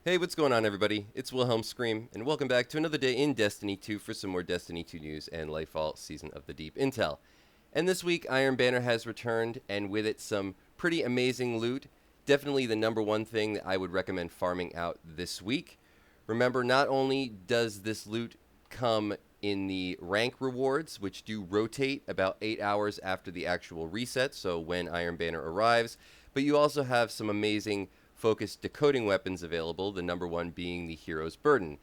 Hey, what's going on, everybody? It's Wilhelm Scream, and welcome back to another day in Destiny 2 for some more Destiny 2 news and Lightfall Season of the Deep intel. And this week, Iron Banner has returned, and with it, some pretty amazing loot. Definitely the number one thing that I would recommend farming out this week. Remember, not only does this loot come in the rank rewards, which do rotate about 8 hours after the actual reset, so when Iron Banner arrives, but you also have some amazing focused decoding weapons available, the number one being the Hero's Burden.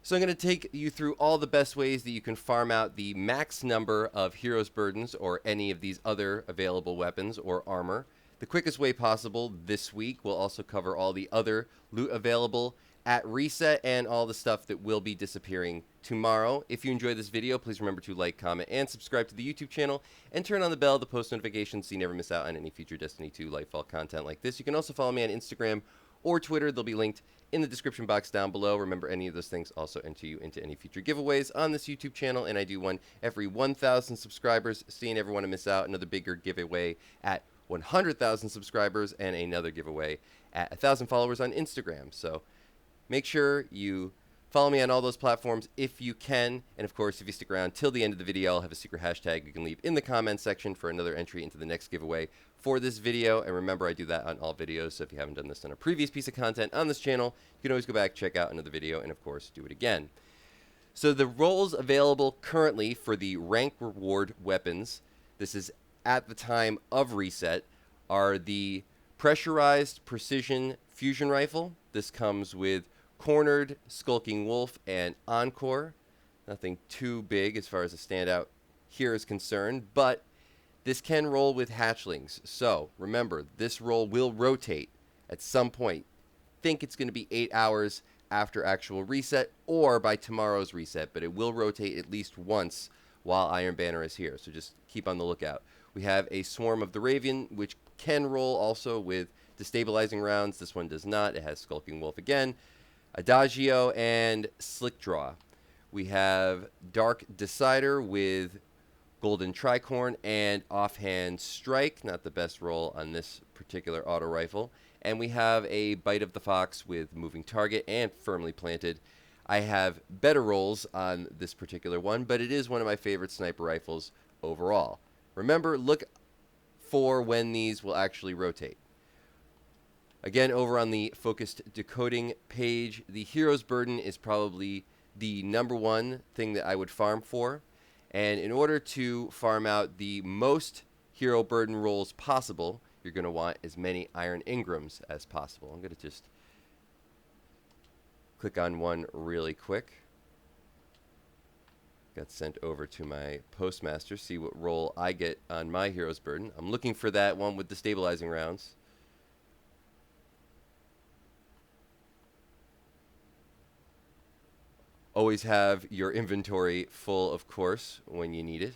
So I'm going to take you through all the best ways that you can farm out the max number of Hero's Burdens or any of these other available weapons or armor the quickest way possible this week. We'll also cover all the other loot available at reset and all the stuff that will be disappearing tomorrow. If you enjoyed this video, please remember to like, comment, and subscribe to the YouTube channel and turn on the bell to post notifications so you never miss out on any future Destiny 2 Lightfall content like this. You can also follow me on Instagram or Twitter. They'll be linked in the description box down below. Remember, any of those things also enter you into any future giveaways on this YouTube channel, and I do one every 1,000 subscribers, so you never want to miss out. Another bigger giveaway at 100,000 subscribers and another giveaway at 1,000 followers on Instagram. So make sure you follow me on all those platforms if you can. And of course, if you stick around till the end of the video, I'll have a secret hashtag you can leave in the comments section for another entry into the next giveaway for this video. And remember, I do that on all videos. So if you haven't done this on a previous piece of content on this channel, you can always go back, check out another video, and of course, do it again. So the roles available currently for the rank reward weapons, this is at the time of reset, are the pressurized precision fusion rifle. This comes with cornered, skulking wolf, and encore. Nothing too big as far as a standout here is concerned, but this can roll with hatchlings. So remember, this roll will rotate at some point. Think it's going to be 8 hours after actual reset or by tomorrow's reset, but it will rotate at least once while Iron Banner is here. So just keep on the lookout. We have a Swarm of the Raven, which can roll also with destabilizing rounds. This one does not. It has Skulking Wolf again, Adagio, and Slick Draw. We have Dark Decider with Golden Tricorn and Offhand Strike. Not the best roll on this particular auto rifle. And we have a Bite of the Fox with Moving Target and Firmly Planted. I have better rolls on this particular one, but it is one of my favorite sniper rifles overall. Remember, look for when these will actually rotate. Again, over on the focused decoding page, the Hero's Burden is probably the number one thing that I would farm for. And in order to farm out the most Hero Burden rolls possible, you're going to want as many Iron Ingrams as possible. I'm going to just click on one really quick. Got sent over to my postmaster, see what roll I get on my Hero's Burden. I'm looking for that one with the stabilizing rounds. Always have your inventory full, of course, when you need it,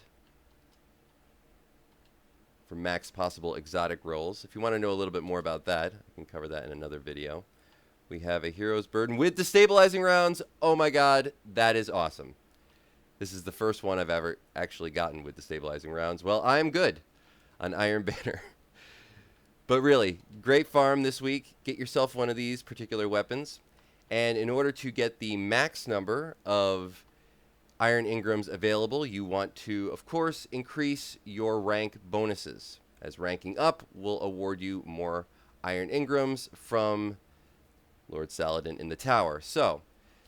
for max possible exotic rolls. If you want to know a little bit more about that, I can cover that in another video. We have a Hero's Burden with destabilizing rounds. Oh my god, that is awesome. This is the first one I've ever actually gotten with destabilizing rounds. Well, I am good on Iron Banner. But really, great farm this week. Get yourself one of these particular weapons. And in order to get the max number of Iron Ingrams available, you want to, of course, increase your rank bonuses. As ranking up will award you more Iron Ingrams from Lord Saladin in the tower. So,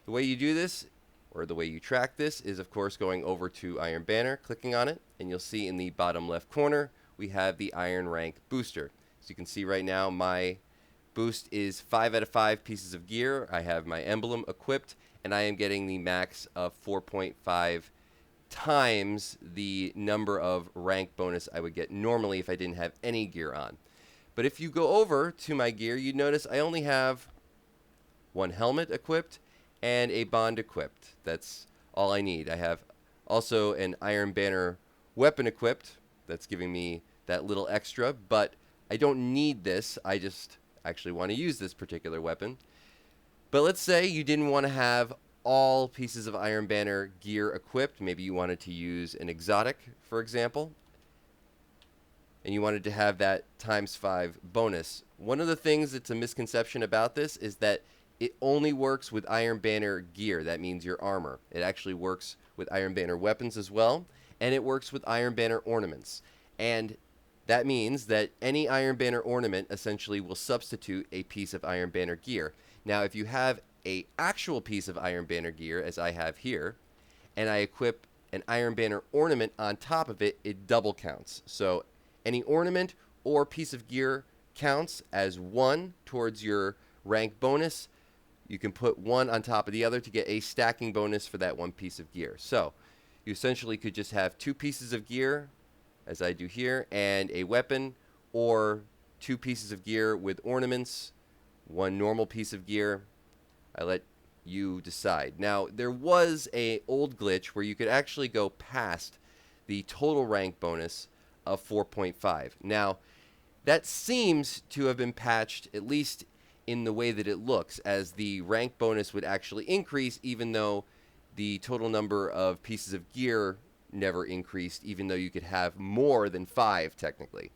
the way you do this, or the way you track this, is of course going over to Iron Banner, clicking on it, and you'll see in the bottom left corner we have the Iron Rank Booster. So you can see right now my boost is 5 out of 5 pieces of gear. I have my emblem equipped, and I am getting the max of 4.5 times the number of rank bonus I would get normally if I didn't have any gear on. But if you go over to my gear, you notice I only have one helmet equipped and a bond equipped. That's all I need. I have also an Iron Banner weapon equipped. That's giving me that little extra, but I don't need this. I just actually want to use this particular weapon. But let's say you didn't want to have all pieces of Iron Banner gear equipped. Maybe you wanted to use an exotic, for example, and you wanted to have that ×5 bonus. One of the things that's a misconception about this is that it only works with Iron Banner gear. That means your armor. It actually works with Iron Banner weapons as well, and it works with Iron Banner ornaments. And that means that any Iron Banner ornament essentially will substitute a piece of Iron Banner gear. Now, if you have a actual piece of Iron Banner gear, as I have here, and I equip an Iron Banner ornament on top of it, it double counts. So any ornament or piece of gear counts as one towards your rank bonus. You can put one on top of the other to get a stacking bonus for that one piece of gear. So you essentially could just have two pieces of gear, as I do here, and a weapon, or two pieces of gear with ornaments, one normal piece of gear. I let you decide. Now, there was a old glitch where you could actually go past the total rank bonus of 4.5. Now, that seems to have been patched, at least in the way that it looks, as the rank bonus would actually increase even though the total number of pieces of gear never increased, even though you could have more than 5 technically.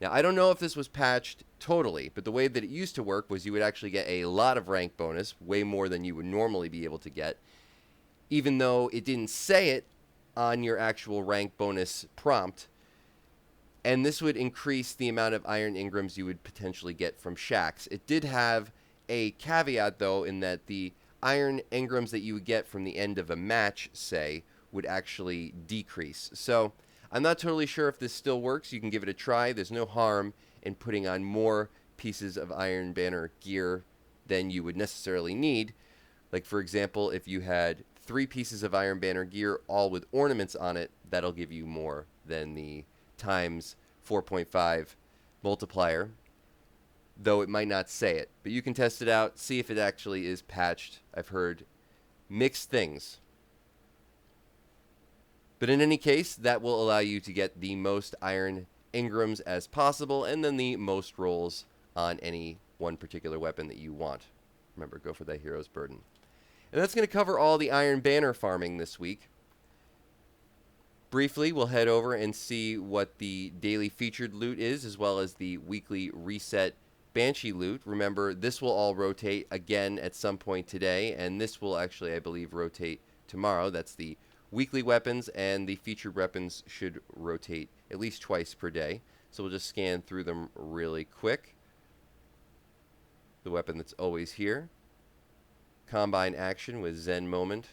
Now, I don't know if this was patched totally, but the way that it used to work was you would actually get a lot of rank bonus, way more than you would normally be able to get, even though it didn't say it on your actual rank bonus prompt. And this would increase the amount of iron ingrams you would potentially get from shacks. It did have a caveat, though, in that the iron ingrams that you would get from the end of a match, say, would actually decrease. So I'm not totally sure if this still works. You can give it a try. There's no harm in putting on more pieces of Iron Banner gear than you would necessarily need. Like, for example, if you had 3 pieces of Iron Banner gear, all with ornaments on it, that'll give you more than the times 4.5 multiplier, though it might not say it. But you can test it out, see if it actually is patched. I've heard mixed things. But in any case, that will allow you to get the most iron ingrams as possible, and then the most rolls on any one particular weapon that you want. Remember, go for that hero's burden. And that's going to cover all the Iron Banner farming this week. Briefly, we'll head over and see what the daily featured loot is, as well as the weekly reset Banshee loot. Remember, this will all rotate again at some point today, and this will actually, I believe, rotate tomorrow. That's the weekly weapons, and the featured weapons should rotate at least twice per day. So we'll just scan through them really quick. The weapon that's always here. Combine action with Zen Moment.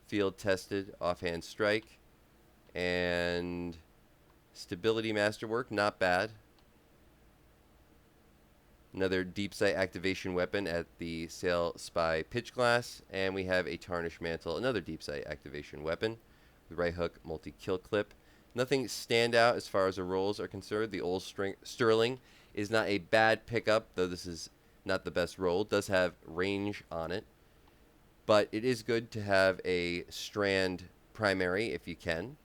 Field tested offhand strike. And stability masterwork, not bad. Another deep sight activation weapon at the Sail Spy Pitch Glass. And we have a Tarnished Mantle, another deep sight activation weapon with right hook multi-kill clip. Nothing standout as far as the rolls are concerned. The old Sterling is not a bad pickup, though this is not the best roll. It does have range on it. But it is good to have a Strand primary if you can.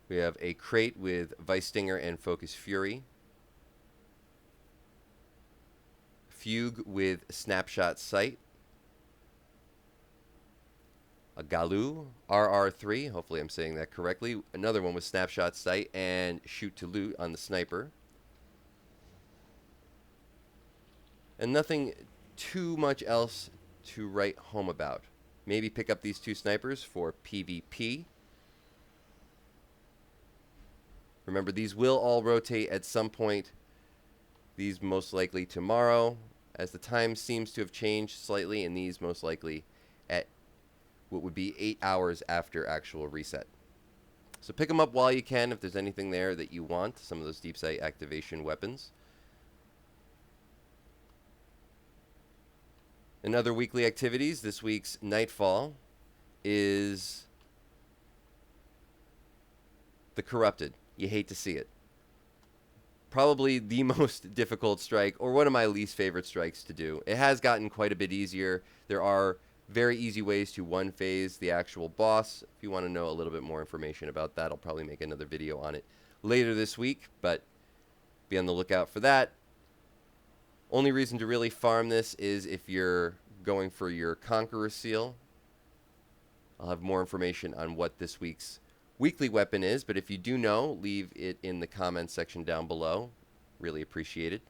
We have a crate with Vice Stinger and Focus Fury. Fugue with Snapshot Sight. A Galu RR3, hopefully I'm saying that correctly. Another one with Snapshot Sight and Shoot to Loot on the sniper. And nothing too much else to write home about. Maybe pick up these 2 snipers for PvP. Remember, these will all rotate at some point. These most likely tomorrow, as the time seems to have changed slightly, and these most likely at what would be 8 hours after actual reset. So pick them up while you can if there's anything there that you want, some of those deep sight activation weapons. And other weekly activities, this week's Nightfall is the Corrupted. You hate to see it. Probably the most difficult strike, or one of my least favorite strikes to do. It has gotten quite a bit easier. There are very easy ways to one-phase the actual boss. If you want to know a little bit more information about that, I'll probably make another video on it later this week, but be on the lookout for that. Only reason to really farm this is if you're going for your Conqueror Seal. I'll have more information on what this week's weekly weapon is, but if you do know, leave it in the comments section down below. Really appreciate it.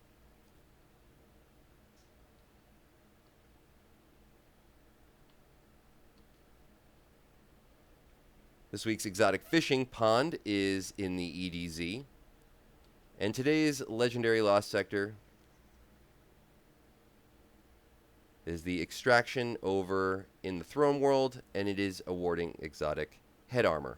This week's exotic fishing pond is in the EDZ. And today's legendary lost sector is the extraction over in the throne world, and it is awarding exotic head armor.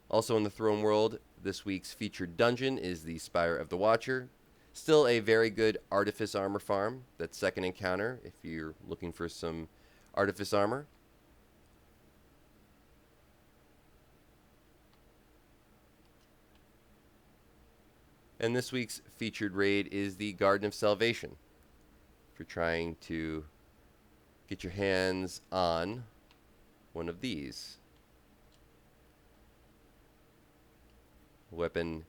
Also in the throne world, this week's featured dungeon is the Spire of the Watcher. Still a very good Artifice armor farm. That's second encounter if you're looking for some Artifice armor. And this week's featured raid is the Garden of Salvation. If you're trying to get your hands on one of these. A weapon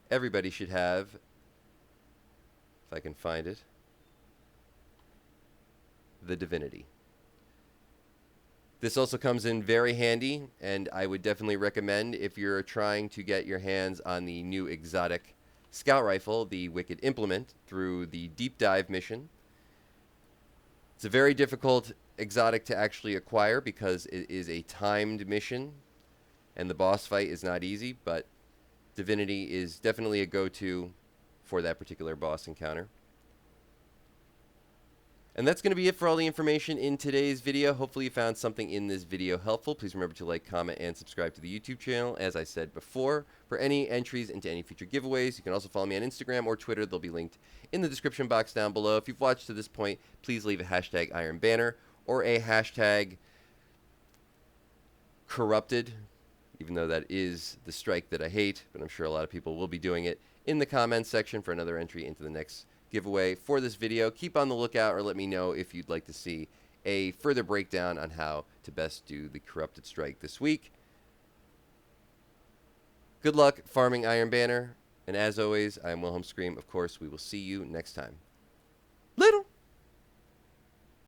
everybody should have, if I can find it. The Divinity. This also comes in very handy, and I would definitely recommend if you're trying to get your hands on the new exotic scout rifle, the Wicked Implement, through the Deep Dive mission. It's a very difficult exotic to actually acquire because it is a timed mission, and the boss fight is not easy, but Divinity is definitely a go-to for that particular boss encounter. And that's going to be it for all the information in today's video. Hopefully you found something in this video helpful. Please remember to like, comment, and subscribe to the YouTube channel. As I said before, for any entries into any future giveaways, you can also follow me on Instagram or Twitter. They'll be linked in the description box down below. If you've watched to this point, please leave a hashtag Iron Banner or a hashtag corrupted, even though that is the strike that I hate, but I'm sure a lot of people will be doing it in the comments section for another entry into the next giveaway for this video. Keep on the lookout, or let me know if you'd like to see a further breakdown on how to best do the corrupted strike this week. Good luck farming Iron Banner, and as always, I am Wilhelm Scream. Of course, we will see you next time. Little